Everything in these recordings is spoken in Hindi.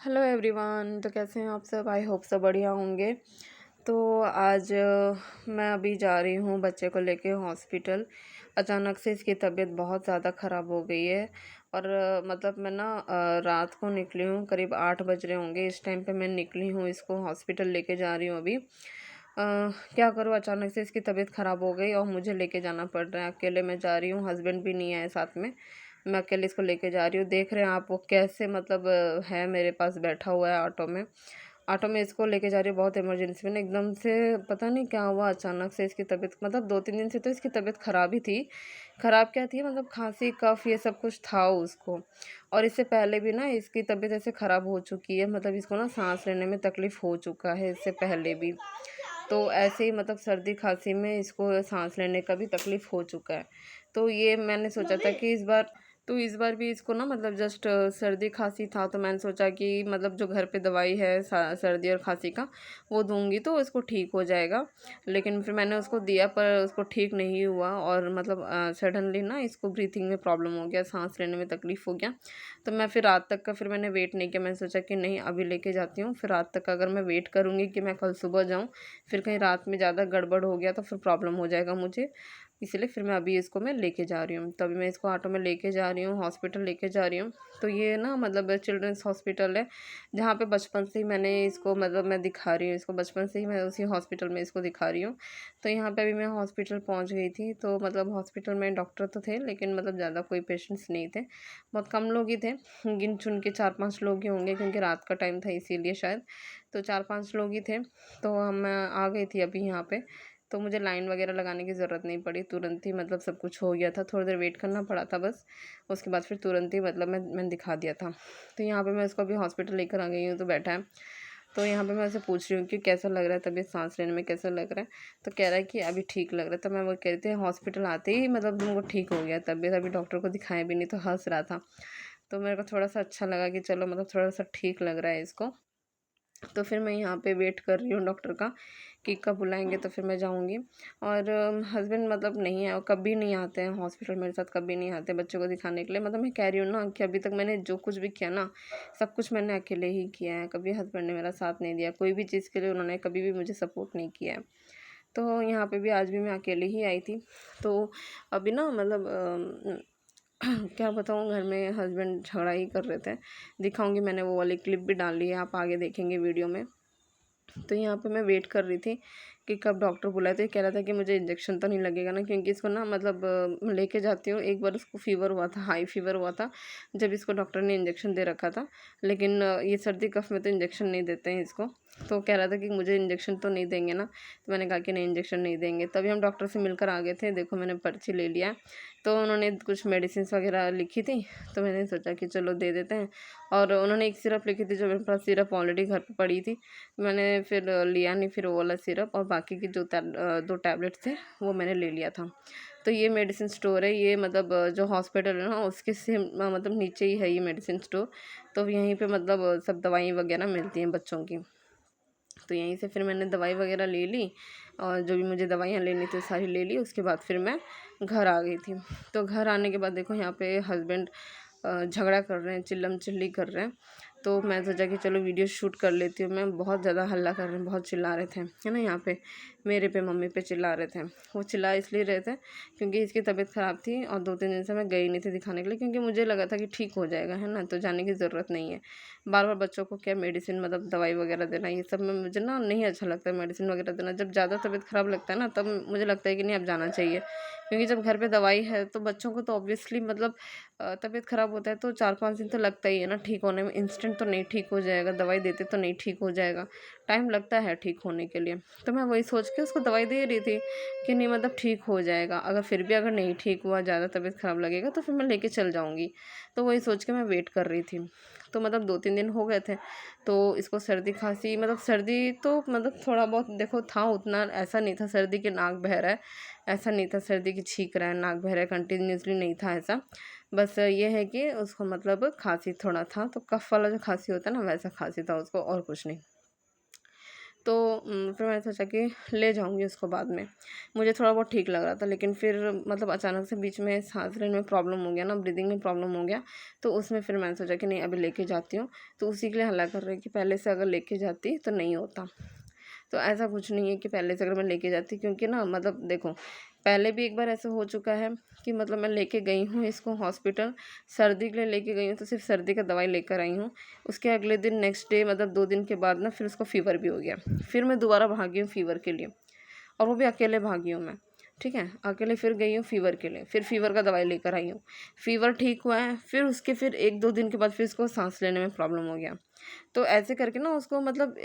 Hello everyone. तो कैसे हैं आप सब? आई होप सब बढ़िया होंगे। तो आज मैं अभी जा रही हूँ बच्चे को लेके हॉस्पिटल। अचानक से इसकी तबीयत बहुत ज़्यादा ख़राब हो गई है। और मतलब मैं ना रात को निकली हूँ, करीब 8 बज रहे होंगे इस टाइम पे मैं निकली हूँ, इसको हॉस्पिटल लेके जा रही हूँ अभी। क्या करूँ, अचानक से इसकी तबीयत ख़राब हो गई और मुझे लेके जाना पड़ रहा है। अकेले मैं जा रही हूँ, हस्बैंड भी नहीं है साथ में। मैं अकेले इसको लेके जा रही हूँ। देख रहे हैं आप वो कैसे मतलब है मेरे पास बैठा हुआ है ऑटो में। ऑटो में इसको लेके जा रही हूँ बहुत इमरजेंसी में ना, एकदम से पता नहीं क्या हुआ, अचानक से इसकी तबीयत मतलब 2-3 दिन से तो इसकी तबीयत ख़राब ही थी। ख़राब क्या थी मतलब खांसी कफ ये सब कुछ था उसको। और इससे पहले भी ना इसकी तबीयत ऐसे ख़राब हो चुकी है, मतलब इसको ना सांस लेने में तकलीफ़ हो चुका है इससे पहले भी। तो ऐसे ही मतलब सर्दी खांसी में इसको सांस लेने का भी तकलीफ़ हो चुका है। तो ये मैंने सोचा था कि इस बार भी इसको ना मतलब जस्ट सर्दी खांसी था, तो मैंने सोचा कि मतलब जो घर पे दवाई है सर्दी और खांसी का वो दूंगी तो इसको ठीक हो जाएगा। लेकिन फिर मैंने उसको दिया पर उसको ठीक नहीं हुआ और मतलब सडनली ना इसको ब्रीथिंग में प्रॉब्लम हो गया, सांस लेने में तकलीफ़ हो गया। तो मैं फिर रात तक का फिर मैंने वेट नहीं किया। मैंने सोचा कि नहीं अभी लेके जाती हूँ, फिर रात तक अगर मैं वेट करूँगी कि मैं कल सुबह जाऊँ, फिर कहीं रात में ज़्यादा गड़बड़ हो गया तो फिर प्रॉब्लम हो जाएगा मुझे। इसलिए फिर मैं अभी इसको मैं लेके जा रही हूँ। तो अभी मैं इसको ऑटो में लेके जा रही हूँ, हॉस्पिटल लेके जा रही हूँ। तो ये ना मतलब चिल्ड्रंस हॉस्पिटल है, जहाँ पे बचपन से ही मैंने इसको मतलब मैं दिखा रही हूँ इसको, बचपन से ही मैं उसी हॉस्पिटल में इसको दिखा रही हूँ। तो यहाँ पे अभी मैं हॉस्पिटल पहुँच गई थी। तो मतलब हॉस्पिटल में डॉक्टर तो थे लेकिन मतलब ज़्यादा कोई पेशेंट्स नहीं थे, बहुत कम लोग ही थे। गिन चुन के 4-5 लोग ही होंगे क्योंकि रात का टाइम था इसीलिए शायद। तो 4-5 लोग ही थे। तो हम आ गई थी अभी यहाँ पे। तो मुझे लाइन वगैरह लगाने की ज़रूरत नहीं पड़ी, तुरंत ही मतलब सब कुछ हो गया था। थोड़ी देर वेट करना पड़ा था बस, उसके बाद फिर तुरंत ही मतलब मैंने दिखा दिया था। तो यहाँ पे मैं इसको अभी हॉस्पिटल लेकर आ गई हूँ, तो बैठा है। तो यहाँ पे मैं उसे पूछ रही हूँ कि कैसा लग रहा है, तबीयत सांस लेने में कैसा लग रहा है। तो कह रहा है कि अभी ठीक लग रहा है। तो मैं वो कह रही थी हॉस्पिटल आते ही मतलब तुमको ठीक हो गया तबीयत, अभी डॉक्टर को दिखाया भी नहीं, तो हंस रहा था। तो मेरे को थोड़ा सा अच्छा लगा कि चलो मतलब थोड़ा सा ठीक लग रहा है इसको। तो फिर मैं यहाँ पे वेट कर रही हूँ डॉक्टर का कि कब बुलाएंगे तो फिर मैं जाऊँगी। और हस्बैंड मतलब नहीं है, वो कभी नहीं आते हैं हॉस्पिटल मेरे साथ, कभी नहीं आते बच्चों को दिखाने के लिए। मतलब मैं कह रही हूँ ना कि अभी तक मैंने जो कुछ भी किया ना, सब कुछ मैंने अकेले ही किया है। कभी हस्बैंड ने मेरा साथ नहीं दिया, कोई भी चीज़ के लिए उन्होंने कभी भी मुझे सपोर्ट नहीं किया है। तो यहाँ पे भी आज भी मैं अकेले ही आई थी। तो अभी ना मतलब क्या बताऊँ, घर में हस्बैंड झगड़ा ही कर रहे थे। दिखाऊंगी, मैंने वो वाली क्लिप भी डाली है, आप आगे देखेंगे वीडियो में। तो यहाँ पे मैं वेट कर रही थी कि कब डॉक्टर बुलाए। तो ये कह रहा था कि मुझे इंजेक्शन तो नहीं लगेगा ना, क्योंकि इसको ना मतलब लेके जाती हूँ, एक बार उसको फीवर हुआ था, हाई फीवर हुआ था, जब इसको डॉक्टर ने इंजेक्शन दे रखा था। लेकिन ये सर्दी कफ में तो इंजेक्शन नहीं देते हैं इसको। तो कह रहा था कि मुझे इंजेक्शन तो नहीं देंगे ना। तो मैंने कहा कि नहीं इंजेक्शन नहीं देंगे। तभी हम डॉक्टर से मिलकर आ गए थे। देखो मैंने पर्ची ले लिया है। तो उन्होंने कुछ मेडिसिन वगैरह लिखी थी, तो मैंने सोचा कि चलो दे देते हैं। और उन्होंने एक सिरप लिखी थी, जो मेरे पास सिरप ऑलरेडी घर पे पड़ी थी, मैंने फिर लिया नहीं फिर वो वाला सिरप, और बाकी की जो 2 टैबलेट थे वो मैंने ले लिया था। तो ये मेडिसिन स्टोर है, ये मतलब जो हॉस्पिटल है ना उसके से मतलब नीचे ही है ये मेडिसिन स्टोर। तो यहीं पे मतलब सब दवाई वगैरह मिलती हैं बच्चों की। तो यहीं से फिर मैंने दवाई वगैरह ले ली, और जो भी मुझे दवाइयाँ लेनी थी सारी ले ली। उसके बाद फिर मैं घर आ गई थी। तो घर आने के बाद देखो यहाँ पे हस्बैंड झगड़ा कर रहे हैं, चिल्लम चिल्ली कर रहे हैं। तो मैं सोचा कि चलो वीडियो शूट कर लेती हूँ। मैं बहुत ज़्यादा हल्ला कर रहे हैं, बहुत चिल्ला रहे थे है ना, यहाँ पे मेरे पे मम्मी पे चिल्ला रहे थे। वो चिल्ला इसलिए रहे थे क्योंकि इसकी तबीयत ख़राब थी, और 2-3 दिन से मैं गई नहीं थी दिखाने के लिए, क्योंकि मुझे लगा था कि ठीक हो जाएगा है ना, तो जाने की ज़रूरत नहीं है। बार बार बच्चों को क्या मेडिसिन मतलब दवाई वगैरह देना, ये सब में मुझे ना नहीं अच्छा लगता है मेडिसिन वगैरह देना। जब ज़्यादा तबीयत ख़राब लगता है ना, तब मुझे लगता है कि नहीं अब जाना चाहिए। क्योंकि जब घर पे दवाई है तो बच्चों को तो ऑब्वियसली मतलब तबीयत ख़राब होता है तो 4-5 दिन तो लगता ही है ना ठीक होने में। इंस्टेंट तो नहीं ठीक हो जाएगा, दवाई देते तो नहीं ठीक हो जाएगा, टाइम लगता है ठीक होने के लिए। तो मैं वही सोच के उसको दवाई दे रही थी कि नहीं मतलब ठीक हो जाएगा। अगर फिर भी अगर नहीं ठीक हुआ, ज़्यादा तबीयत ख़राब लगेगा, तो फिर मैं लेके चल जाऊँगी। तो वही सोच के मैं वेट कर रही थी। तो मतलब 2-3 दिन हो गए थे। तो इसको सर्दी खांसी मतलब सर्दी तो मतलब थोड़ा बहुत देखो था, उतना ऐसा नहीं था सर्दी कि नाक बह रहा है, ऐसा नहीं था सर्दी की छींक रहा है नाक बह रहा है, कंटिन्यूसली नहीं था ऐसा। बस ये है कि उसको मतलब खांसी थोड़ा था, तो कफ़ वाला जो खांसी होता है ना वैसा खांसी था उसको, और कुछ नहीं। तो फिर मैंने सोचा कि ले जाऊँगी उसको बाद में। मुझे थोड़ा बहुत ठीक लग रहा था, लेकिन फिर मतलब अचानक से बीच में साँस लेने में प्रॉब्लम हो गया ना, ब्रीदिंग में प्रॉब्लम हो गया। तो उसमें फिर मैंने सोचा कि नहीं, अभी लेके जाती हूँ। तो उसी के लिए हल्ला कर रही कि पहले से अगर लेके जाती तो नहीं होता। तो ऐसा कुछ नहीं है कि पहले से अगर मैं लेके जाती, क्योंकि ना मतलब देखो, पहले भी एक बार ऐसा हो चुका है कि मतलब मैं लेके गई हूँ इसको हॉस्पिटल, सर्दी के लिए लेके गई हूँ, तो सिर्फ सर्दी का दवाई लेकर आई हूँ। उसके अगले दिन नेक्स्ट डे मतलब 2 दिन के बाद ना फिर उसको फ़ीवर भी हो गया। फिर मैं दोबारा भागी हूँ फ़ीवर के लिए, और वो भी अकेले भागी हूँ मैं, ठीक है? अकेले फिर गई हूँ फ़ीवर के लिए, फिर फ़ीवर का दवाई लेकर आई हूँ। फ़ीवर ठीक हुआ है, फिर 1-2 दिन के बाद फिर इसको साँस लेने में प्रॉब्लम हो गया। तो ऐसे करके ना उसको मतलब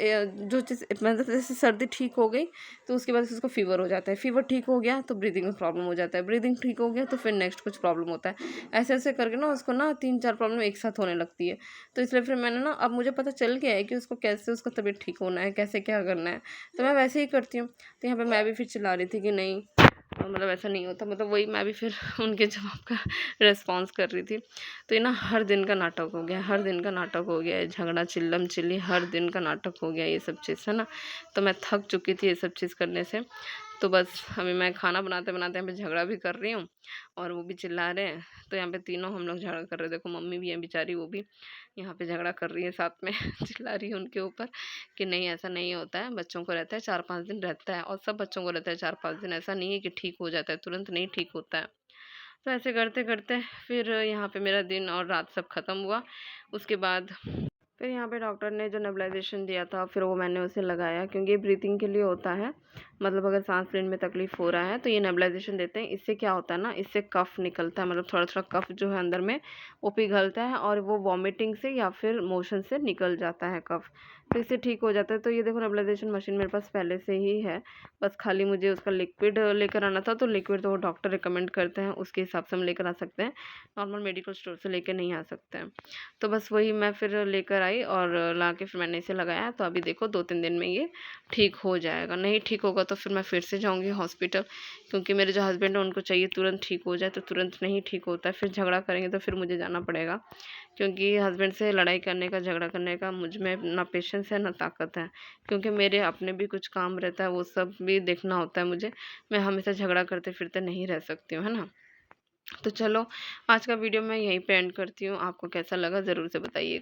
जो चीज़ मतलब जैसे सर्दी ठीक हो गई, तो उसके बाद उसको फ़ीवर हो जाता है, फ़ीवर ठीक हो गया तो ब्रीदिंग में प्रॉब्लम हो जाता है, ब्रीदिंग ठीक हो गया तो फिर नेक्स्ट कुछ प्रॉब्लम होता है। ऐसे-ऐसे करके ना उसको ना 3-4 प्रॉब्लम एक साथ होने लगती है। तो इसलिए फिर मैंने ना, अब मुझे पता चल गया है कि उसको कैसे उसका तबीयत ठीक होना है, कैसे क्या करना है, तो मैं वैसे ही करती हूँ। तो यहाँ पे मैं भी फिर चिल्ला रही थी कि नहीं, मतलब ऐसा नहीं होता, मतलब वही मैं भी फिर उनके जवाब का रिस्पॉन्स कर रही थी। तो ये ना हर दिन का नाटक हो गया, हर दिन का नाटक हो गया है, झगड़ा चिल्लम-चिल्ली हर दिन का नाटक हो गया ये सब चीज़, है ना? तो मैं थक चुकी थी ये सब चीज़ करने से। तो बस अभी मैं खाना बनाते-बनाते यहाँ पे झगड़ा भी कर रही हूँ, और वो भी चिल्ला रहे हैं। तो यहाँ पे तीनों हम लोग झगड़ा कर रहे हैं। देखो मम्मी भी है बेचारी, वो भी यहाँ पे झगड़ा कर रही है साथ में चिल्ला रही है उनके ऊपर कि नहीं, ऐसा नहीं होता है, बच्चों को रहता है 4-5 दिन रहता है, और सब बच्चों को रहता है 4-5 दिन, ऐसा नहीं है कि ठीक हो जाता है, तुरंत नहीं ठीक होता है। तो ऐसे करते-करते फिर यहाँ पे मेरा दिन और रात सब ख़त्म हुआ। उसके बाद फिर यहाँ पे डॉक्टर ने जो नेबुलाइज़ेशन दिया था, फिर वो मैंने उसे लगाया, क्योंकि ये ब्रीथिंग के लिए होता है। मतलब अगर साँस लेने में तकलीफ़ हो रहा है तो ये नेबुलाइज़ेशन देते हैं। इससे क्या होता है ना, इससे कफ़ निकलता है, मतलब थोड़ा-थोड़ा कफ़ जो है अंदर में वो पिघलता है, और वो वॉमिटिंग से या फिर मोशन से निकल जाता है कफ़। तो इससे ठीक हो जाता है। तो ये देखो, नेबुलाइज़ेशन मशीन मेरे पास पहले से ही है। बस खाली मुझे उसका लिक्विड लेकर आना था, तो लिक्विड तो वो डॉक्टर रिकमेंड करते हैं, उसके हिसाब से हम लेकर आ सकते हैं। नॉर्मल मेडिकल स्टोर से लेके नहीं आ सकते हैं। तो बस वही मैं फिर लेकर आई और लाके फिर मैंने इसे लगाया। तो अभी देखो 2-3 दिन में ये ठीक हो जाएगा। नहीं ठीक होगा तो फिर मैं फिर से जाऊँगी हॉस्पिटल, क्योंकि मेरे जो हस्बैंड हैं उनको चाहिए तुरंत ठीक हो जाए, तो तुरंत नहीं ठीक होता है। फिर झगड़ा करेंगे तो फिर मुझे जाना पड़ेगा, क्योंकि हस्बैंड से लड़ाई करने का, झगड़ा करने का मुझ में ना पेशेंस है ना ताकत है, क्योंकि मेरे अपने भी कुछ काम रहता है, वो सब भी देखना होता है मुझे। मैं हमेशा झगड़ा करते फिरते नहीं रह सकती हूँ, है ना? तो चलो, आज का वीडियो मैं यहीं पे एंड करती हूँ। आपको कैसा लगा ज़रूर से बताइएगा।